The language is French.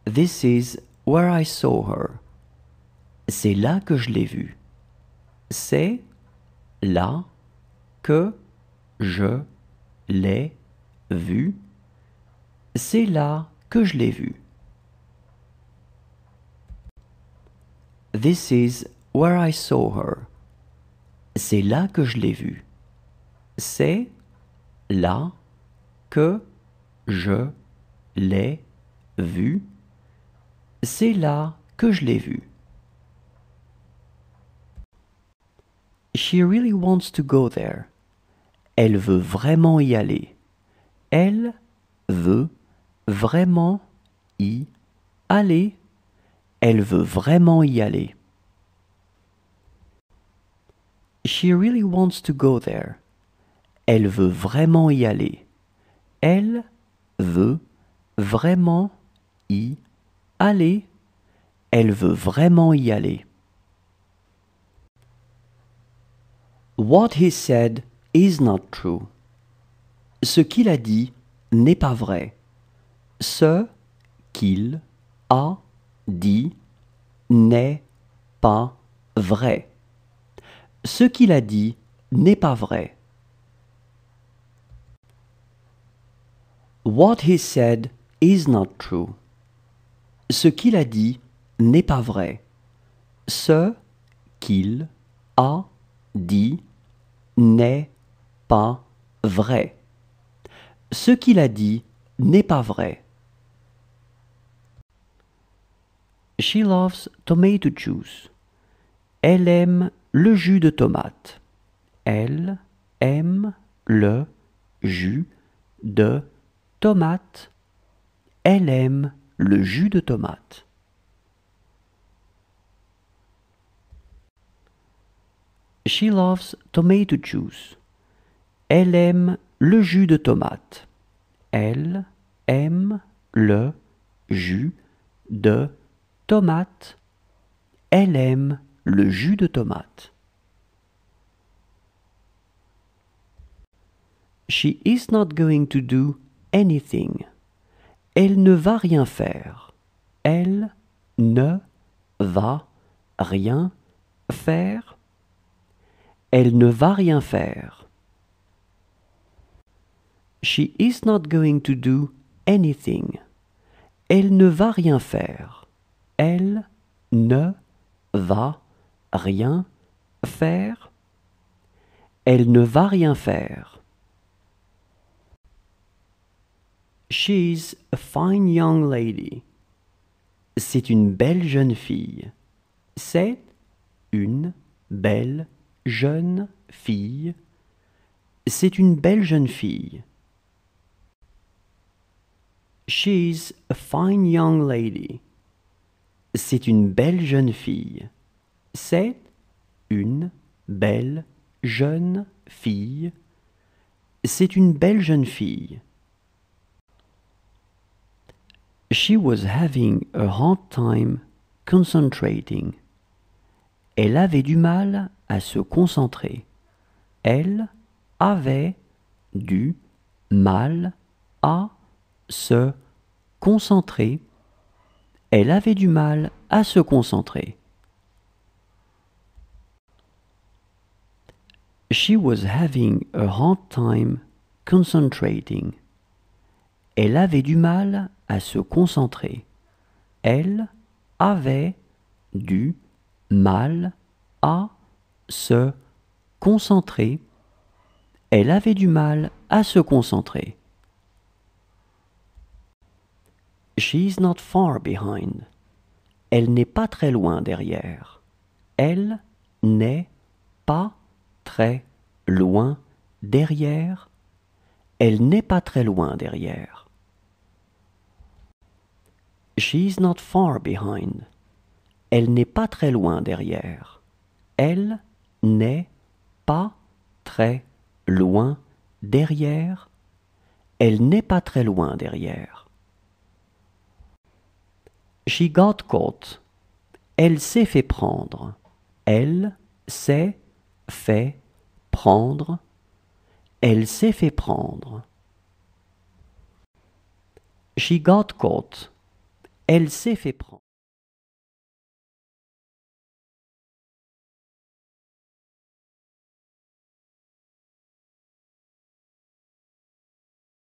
This is where I saw her. C'est là que je l'ai vue. C'est là que je l'ai vue. C'est là que je l'ai vue. This is where I saw her. C'est là que je l'ai vue. C'est là que je l'ai vue. C'est là que je l'ai vue. She really wants to go there. Elle veut vraiment y aller. Elle veut vraiment y aller. Elle veut vraiment y aller. She really wants to go there. Elle veut vraiment y aller. Elle veut vraiment y aller. Elle veut vraiment y aller. What he said is not true. Ce qu'il a dit n'est pas vrai. Ce qu'il a dit n'est pas vrai. Ce qu'il a dit n'est pas vrai. What he said is not true. Ce qu'il a dit n'est pas vrai. Ce qu'il a dit n'est pas vrai. Ce qu'il a dit n'est pas vrai. She loves tomato juice. Elle aime le jus de tomate. Elle aime le jus de tomate. Elle aime le jus de tomate. She loves tomato juice. Elle aime le jus de tomate. Elle aime le jus de tomate. Elle aime le jus de tomate. She is not going to do anything. Elle ne va rien faire. Elle ne va rien faire. Elle ne va rien faire. She is not going to do anything. Elle ne va rien faire. Elle ne va rien faire. Elle ne va rien faire. She's a fine young lady. C'est une belle jeune fille. C'est une belle jeune fille. C'est une belle jeune fille. She's a fine young lady. C'est une belle jeune fille. C'est une belle jeune fille. C'est une belle jeune fille. She was having a hard time concentrating. Elle avait du mal à se concentrer. Elle avait du mal à se concentrer. Elle avait du mal à se concentrer. She was having a hard time concentrating. Elle avait du mal à se concentrer. Elle avait du mal à se concentrer. Elle avait du mal à se concentrer. She's not far behind. Elle n'est pas très loin derrière. Elle n'est pas très loin derrière. Elle n'est pas très loin derrière. She's not far behind. Elle n'est pas très loin derrière. Elle n'est pas très loin derrière. Elle n'est pas très loin derrière. She got caught. Elle s'est fait prendre. Elle s'est fait prendre. Elle s'est fait prendre. She got caught. Elle s'est fait prendre.